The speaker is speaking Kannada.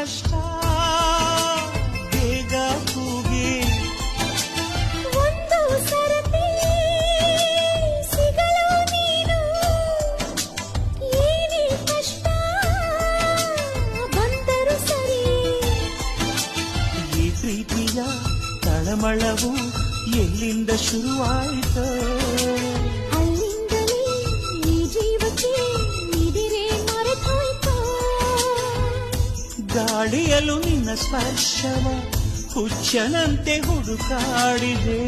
ಕಷ್ಟ ಬೇಗ ಕೂಗಿ ಒಂದು ಸರತಿ ಸಿಗಲು ನೀನು ಏನೇ ಕಷ್ಟ ಬಂದರು ಸರಿ ಈ ಪ್ರೀತಿಯ ತಳಮಳವು ಎಲ್ಲಿಂದ ಶುರುವಾಯಿತು ಅಲ್ಲಿಂದಲೇ ಈ ಜೀವಕ್ಕೆ ಇದಿರೇ ಮರೆತೋಯ್ತು ಗಾಳಿಯಲು ನಿನ್ನ ಸ್ಪರ್ಶವ ಹುಚ್ಚನಂತೆ ಹುಡುಕಾಡಿದೆ